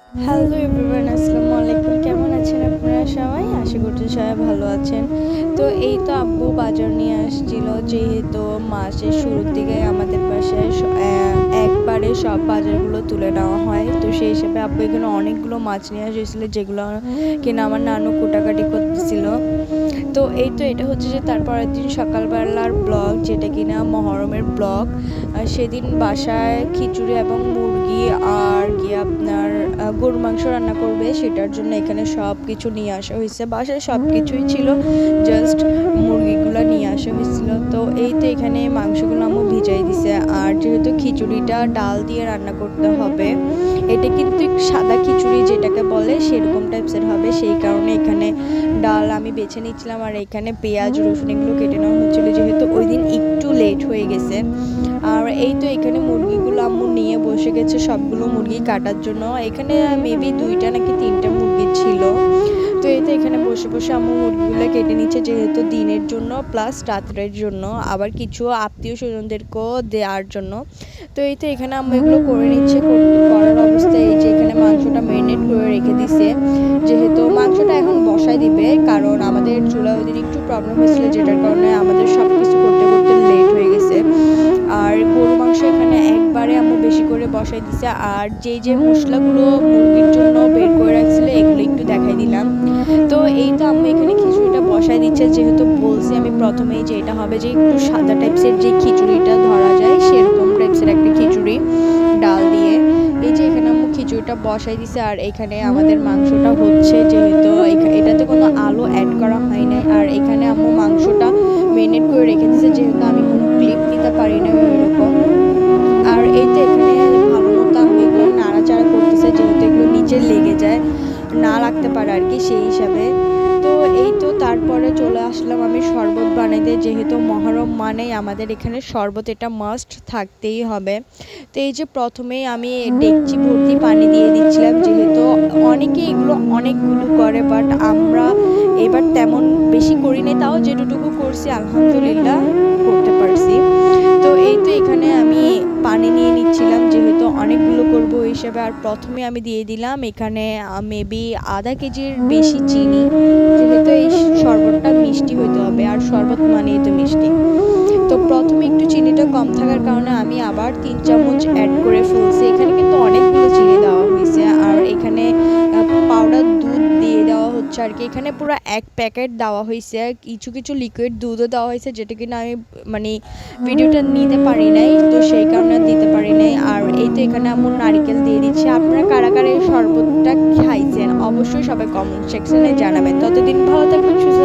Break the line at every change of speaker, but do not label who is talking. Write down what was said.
Hello everyone, আসসালামু আলাইকুম। কেমন আছেন আপনারা সবাই? আশা করছি সবাই ভালো আছেন। তো এই তো আব্বু বাজার নিয়ে আসছিল, যেহেতু মাসের শুরুর দিকে আমাদের বাসায় একবারে সব বাজারগুলো তুলে নেওয়া হয়। তো সেই হিসেবে আব্বু এখানে অনেকগুলো মাছ নিয়ে আসছিল, যেগুলো কিনা আমার নানু কুটাকাটি করতেছিল। তো এই তো এটা হচ্ছে যে তারপরের দিন সকালবেলার ব্লগ, যেটা কিনা মহরমের ব্লগ। সেদিন বাসায় খিচুড়ি এবং মুরগি আর কি আপনার গরুর মাংস রান্না করবে, সেটার জন্য এখানে সব কিছু নিয়ে আসা হয়েছে। বাসায় সব কিছুই ছিল, জাস্ট মুরগিগুলো নিয়ে আসা হয়েছিল। তো এই তো এখানে মাংসগুলো আম্মু ভিজাই দিছে। আর যেহেতু খিচুড়িটা ডাল দিয়ে রান্না করতে হবে, এটা কিন্তু সাদা খিচুড়ি যেটাকে বলে সেরকম টাইপসের হবে, সেই কারণে এখানে ডাল আমি বেছে নিচ্ছিলাম। আর এখানে পেঁয়াজ রসুন এগুলো কেটে নেওয়া হচ্ছিলো, যেহেতু ওই দিন একটু লেট হয়ে গেছে। আর এই তো এখানে মুরগিগুলো আম্মু নিয়ে বসে গেছে সবগুলো মুরগি কাটার জন্য। এখানে মেবি 2টা নাকি 3টা মুরগি ছিল। তো এই তো এখানে বসে বসে আম্মু মুরগিগুলো কেটে নিচ্ছে, যেহেতু দিনের জন্য প্লাস রাত্রের জন্য, আবার কিছু আত্মীয় স্বজনদেরকেও দেওয়ার জন্য। তো এই তো এখানে আম্মু এগুলো করে নিচ্ছে। করার অবস্থায় এই যে এখানে মাংসটা ম্যারিনেট করে রেখে দিছে, যেহেতু মাংসটা এখন বসায় দিবে, কারণ আমাদের চুলা ওই দিন একটু প্রবলেম হয়েছিল, যেটার কারণে আমাদের সব কিছু করতে করতে লেট হয়ে গেছে। আর গরু মাংস এখানে একবারে আম্মু বেশি করে বসাই দিছে। আর যেই যে মশলাগুলো মুরগির জন্য বের করে রাখছিল, এগুলো একটু দেখাই দিলাম। তো এই তো আম্মু এখানে খিচুড়িটা বসাই দিচ্ছে, যেহেতু বলছি আমি প্রথমেই যে এটা হবে যে একটু সাদা টাইপসের যে খিচুড়িটা ধরা যায়, সেরকম টাইপসের একটা খিচুড়ি ডাল দিয়ে। এই যে এখানে আম্মু খিচুড়িটা বসাই দিছে। আর এখানে আমাদের মাংসটা হচ্ছে, যেহেতু এটাতে কোনো আলু অ্যাড করা হয় নাই। আর এখানে আম্মু মাংসটা ম্যারিনেট করে রেখে দিছে, যেহেতু আমি কোনো ক্লিপ নিতে পারি না এরকম। আর এই তো এখানে ভালো মতো আম্মু এগুলো নাড়াচাড়া করতেছে, যেহেতু এগুলো নিচে লেগে যায়, না লাগতে পারে আর কি, সেই হিসাবে। তো এই তো তারপরে চলে আসলাম আমি শরবত বানাইতে, যেহেতু মহরম মানেই আমাদের এখানে শরবত, এটা মাস্ট থাকতেই হবে। তো এই যে প্রথমেই আমি ডেকচি ভর্তি পানি দিয়ে দিচ্ছিলাম, যেহেতু অনেকে এগুলো অনেকগুলো করে, বাট আমরা এবার তেমন বেশি করি নাই, তাও যেটুকু করছি আলহামদুলিল্লাহ করতে পারছি। তো এই তো এখানে আমি পানি নিয়ে নিচ্ছিলাম, যেহেতু অনেকগুলো করব ওই হিসেবে। আর প্রথমে আমি দিয়ে দিলাম এখানে মেবি আধা কেজির বেশি চিনি, যেহেতু এই শরবতটা মিষ্টি হইতে হবে, আর শরবত মানেই তো মিষ্টি। তো প্রথমে একটু চিনিটা কম থাকার কারণে আমি আবার 3 চামচ অ্যাড করে ফেলছি। এখানে কিন্তু অনেকগুলো চিনি দেওয়া হয়েছে। আর এখানে পাউডার দুধ দিয়ে দেওয়া হচ্ছে আর কি। এখানে পুরো 1 প্যাকেট দেওয়া হয়েছে, কিছু কিছু লিকুইড দুধও দেওয়া হয়েছে, যেটা কিনা আমি মানে ভিডিওটা নিতে পারি নাই, তো সেই কারণে দিতে পারি নাই। আর এই তো এখানে আমার নারকেল দিয়ে দিচ্ছি। আপনারা কারা কারা এই শরবতটা খাইছেন অবশ্যই সবাই কমেন্ট সেকশনে জানাবেন। ততদিন ভালো থাকবেন, সুস্থ